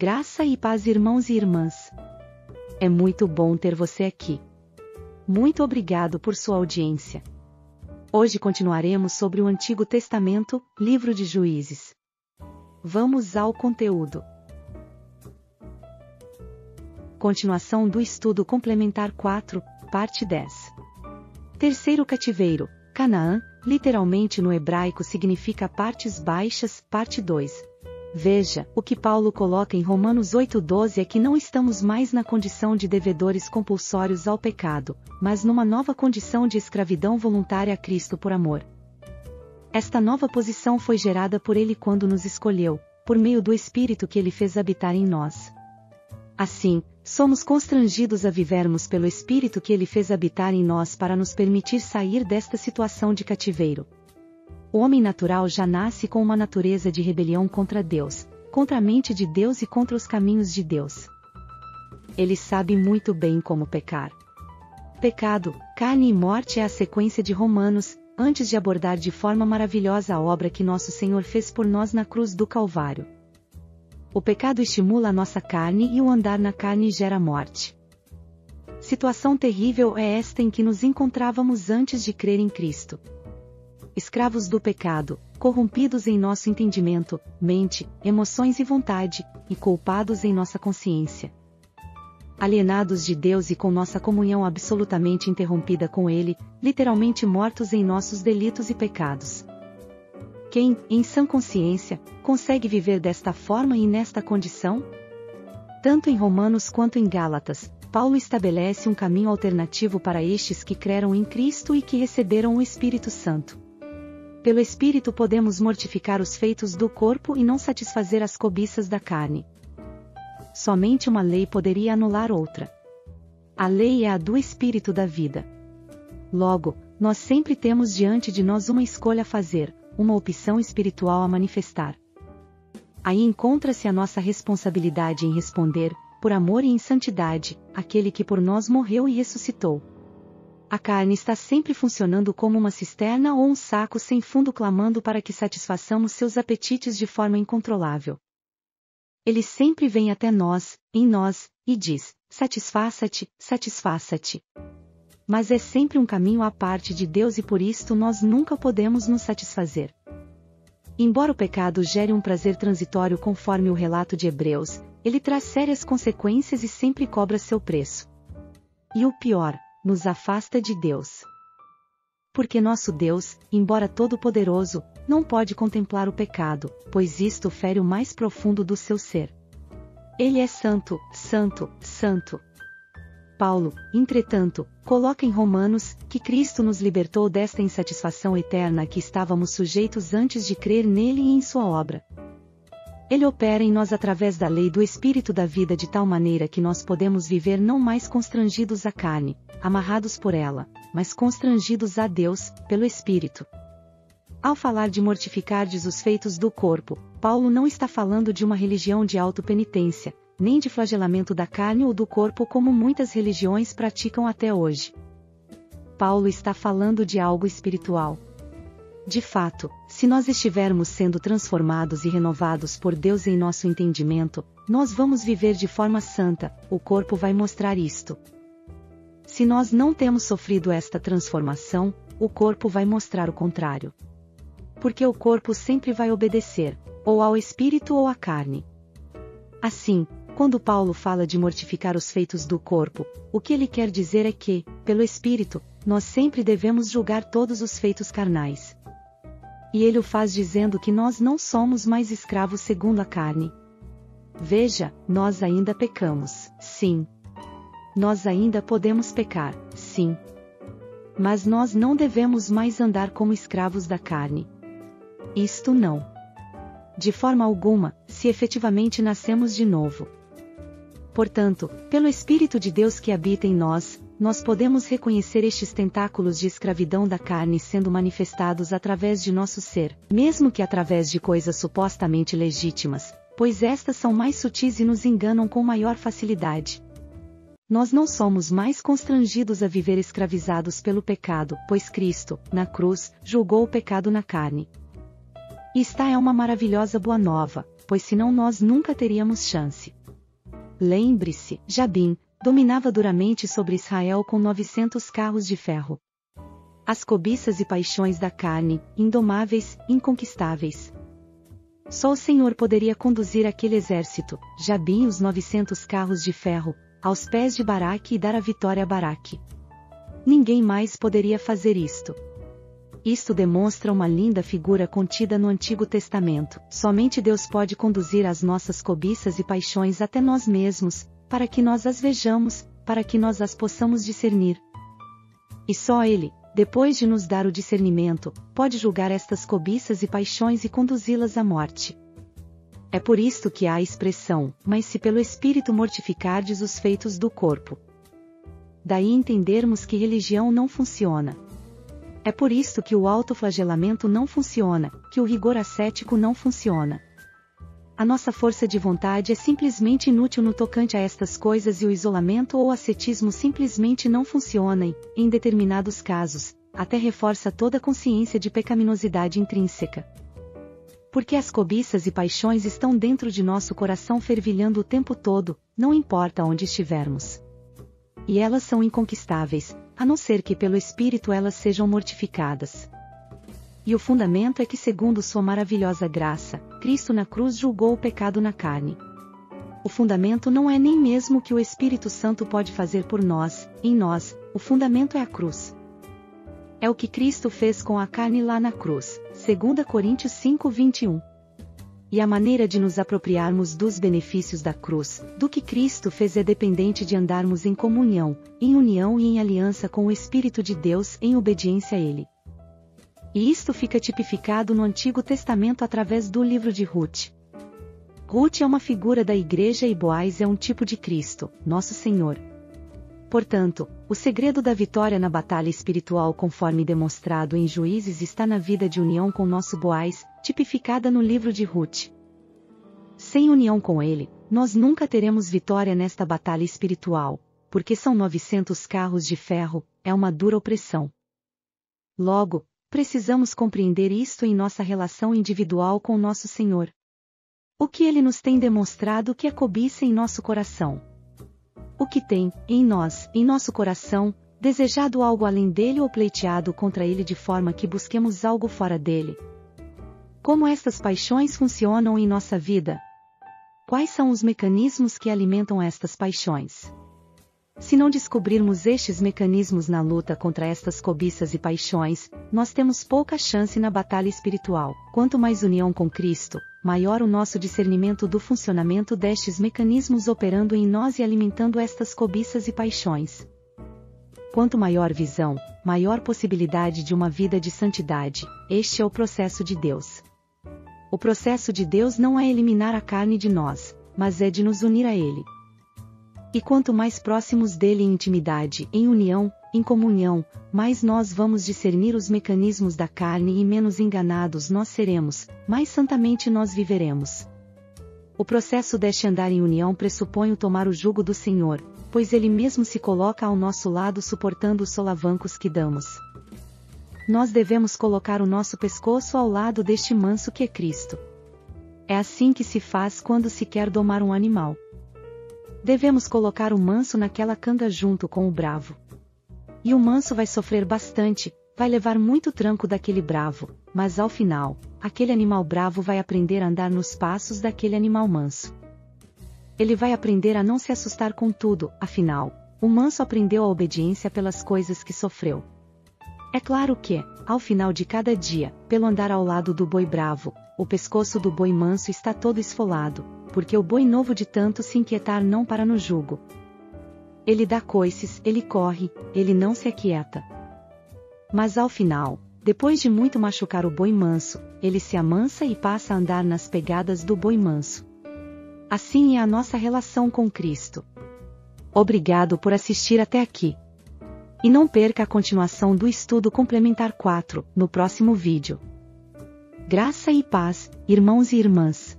Graça e paz, irmãos e irmãs. É muito bom ter você aqui. Muito obrigado por sua audiência. Hoje continuaremos sobre o Antigo Testamento, livro de Juízes. Vamos ao conteúdo. Continuação do estudo complementar 4, parte 10. Terceiro cativeiro, Canaã, literalmente no hebraico significa partes baixas, parte 2. Veja, o que Paulo coloca em Romanos 8:12 é que não estamos mais na condição de devedores compulsórios ao pecado, mas numa nova condição de escravidão voluntária a Cristo por amor. Esta nova posição foi gerada por Ele quando nos escolheu, por meio do Espírito que Ele fez habitar em nós. Assim, somos constrangidos a vivermos pelo Espírito que Ele fez habitar em nós para nos permitir sair desta situação de cativeiro. O homem natural já nasce com uma natureza de rebelião contra Deus, contra a mente de Deus e contra os caminhos de Deus. Ele sabe muito bem como pecar. Pecado, carne e morte é a sequência de Romanos, antes de abordar de forma maravilhosa a obra que nosso Senhor fez por nós na cruz do Calvário. O pecado estimula a nossa carne e o andar na carne gera morte. Situação terrível é esta em que nos encontrávamos antes de crer em Cristo. Escravos do pecado, corrompidos em nosso entendimento, mente, emoções e vontade, e culpados em nossa consciência. Alienados de Deus e com nossa comunhão absolutamente interrompida com Ele, literalmente mortos em nossos delitos e pecados. Quem, em sã consciência, consegue viver desta forma e nesta condição? Tanto em Romanos quanto em Gálatas, Paulo estabelece um caminho alternativo para estes que creram em Cristo e que receberam o Espírito Santo. Pelo Espírito podemos mortificar os feitos do corpo e não satisfazer as cobiças da carne. Somente uma lei poderia anular outra. A lei é a do Espírito da vida. Logo, nós sempre temos diante de nós uma escolha a fazer, uma opção espiritual a manifestar. Aí encontra-se a nossa responsabilidade em responder, por amor e em santidade, àquele que por nós morreu e ressuscitou. A carne está sempre funcionando como uma cisterna ou um saco sem fundo clamando para que satisfaçamos seus apetites de forma incontrolável. Ele sempre vem até nós, em nós, e diz, satisfaça-te, satisfaça-te. Mas é sempre um caminho à parte de Deus e por isto nós nunca podemos nos satisfazer. Embora o pecado gere um prazer transitório conforme o relato de Hebreus, ele traz sérias consequências e sempre cobra seu preço. E o pior, nos afasta de Deus. Porque nosso Deus, embora todo-poderoso, não pode contemplar o pecado, pois isto fere o mais profundo do seu ser. Ele é santo, santo, santo. Paulo, entretanto, coloca em Romanos, que Cristo nos libertou desta insatisfação eterna a que estávamos sujeitos antes de crer nele e em sua obra. Ele opera em nós através da lei do Espírito da vida de tal maneira que nós podemos viver não mais constrangidos à carne, amarrados por ela, mas constrangidos a Deus, pelo Espírito. Ao falar de mortificardes os feitos do corpo, Paulo não está falando de uma religião de autopenitência, nem de flagelamento da carne ou do corpo como muitas religiões praticam até hoje. Paulo está falando de algo espiritual. De fato, se nós estivermos sendo transformados e renovados por Deus em nosso entendimento, nós vamos viver de forma santa, o corpo vai mostrar isto. Se nós não temos sofrido esta transformação, o corpo vai mostrar o contrário. Porque o corpo sempre vai obedecer, ou ao espírito ou à carne. Assim, quando Paulo fala de mortificar os feitos do corpo, o que ele quer dizer é que, pelo espírito, nós sempre devemos julgar todos os feitos carnais. E ele o faz dizendo que nós não somos mais escravos segundo a carne. Veja, nós ainda pecamos, sim. Nós ainda podemos pecar, sim. Mas nós não devemos mais andar como escravos da carne. Isto não. De forma alguma, se efetivamente nascemos de novo. Portanto, pelo Espírito de Deus que habita em nós, nós podemos reconhecer estes tentáculos de escravidão da carne sendo manifestados através de nosso ser, mesmo que através de coisas supostamente legítimas, pois estas são mais sutis e nos enganam com maior facilidade. Nós não somos mais constrangidos a viver escravizados pelo pecado, pois Cristo, na cruz, julgou o pecado na carne. Esta é uma maravilhosa boa nova, pois senão nós nunca teríamos chance. Lembre-se, Jabim dominava duramente sobre Israel com 900 carros de ferro. As cobiças e paixões da carne, indomáveis, inconquistáveis. Só o Senhor poderia conduzir aquele exército, Jabim e os 900 carros de ferro, aos pés de Baraque e dar a vitória a Baraque. Ninguém mais poderia fazer isto. Isto demonstra uma linda figura contida no Antigo Testamento. Somente Deus pode conduzir as nossas cobiças e paixões até nós mesmos, para que nós as vejamos, para que nós as possamos discernir. E só Ele, depois de nos dar o discernimento, pode julgar estas cobiças e paixões e conduzi-las à morte. É por isto que há a expressão, mas se pelo Espírito mortificardes os feitos do corpo. Daí entendermos que religião não funciona. É por isto que o autoflagelamento não funciona, que o rigor ascético não funciona. A nossa força de vontade é simplesmente inútil no tocante a estas coisas e o isolamento ou ascetismo simplesmente não funciona e, em determinados casos, até reforça toda a consciência de pecaminosidade intrínseca. Porque as cobiças e paixões estão dentro de nosso coração fervilhando o tempo todo, não importa onde estivermos. E elas são inconquistáveis, a não ser que pelo Espírito elas sejam mortificadas. E o fundamento é que, segundo sua maravilhosa graça, Cristo na cruz julgou o pecado na carne. O fundamento não é nem mesmo o que o Espírito Santo pode fazer por nós, em nós, o fundamento é a cruz. É o que Cristo fez com a carne lá na cruz, 2 Coríntios 5:21. E a maneira de nos apropriarmos dos benefícios da cruz, do que Cristo fez é dependente de andarmos em comunhão, em união e em aliança com o Espírito de Deus em obediência a Ele. E isto fica tipificado no Antigo Testamento através do livro de Ruth. Ruth é uma figura da igreja e Boaz é um tipo de Cristo, nosso Senhor. Portanto, o segredo da vitória na batalha espiritual conforme demonstrado em Juízes está na vida de união com nosso Boaz, tipificada no livro de Ruth. Sem união com ele, nós nunca teremos vitória nesta batalha espiritual, porque são 900 carros de ferro, é uma dura opressão. Logo, precisamos compreender isto em nossa relação individual com nosso Senhor. O que ele nos tem demonstrado que é cobiça em nosso coração? O que tem, em nós, em nosso coração, desejado algo além dele ou pleiteado contra ele de forma que busquemos algo fora dele? Como estas paixões funcionam em nossa vida? Quais são os mecanismos que alimentam estas paixões? Se não descobrirmos estes mecanismos na luta contra estas cobiças e paixões, nós temos pouca chance na batalha espiritual. Quanto mais união com Cristo, maior o nosso discernimento do funcionamento destes mecanismos operando em nós e alimentando estas cobiças e paixões. Quanto maior visão, maior possibilidade de uma vida de santidade. Este é o processo de Deus. O processo de Deus não é eliminar a carne de nós, mas é de nos unir a Ele. E quanto mais próximos dele em intimidade, em união, em comunhão, mais nós vamos discernir os mecanismos da carne e menos enganados nós seremos, mais santamente nós viveremos. O processo deste andar em união pressupõe o tomar o jugo do Senhor, pois Ele mesmo se coloca ao nosso lado suportando os solavancos que damos. Nós devemos colocar o nosso pescoço ao lado deste manso que é Cristo. É assim que se faz quando se quer domar um animal. Devemos colocar o manso naquela canga junto com o bravo. E o manso vai sofrer bastante, vai levar muito tranco daquele bravo, mas ao final, aquele animal bravo vai aprender a andar nos passos daquele animal manso. Ele vai aprender a não se assustar com tudo, afinal, o manso aprendeu a obediência pelas coisas que sofreu. É claro que, ao final de cada dia, pelo andar ao lado do boi bravo, o pescoço do boi manso está todo esfolado, porque o boi novo de tanto se inquietar não para no jugo. Ele dá coices, ele corre, ele não se aquieta. Mas ao final, depois de muito machucar o boi manso, ele se amansa e passa a andar nas pegadas do boi manso. Assim é a nossa relação com Cristo. Obrigado por assistir até aqui. E não perca a continuação do estudo complementar 4, no próximo vídeo. Graça e paz, irmãos e irmãs.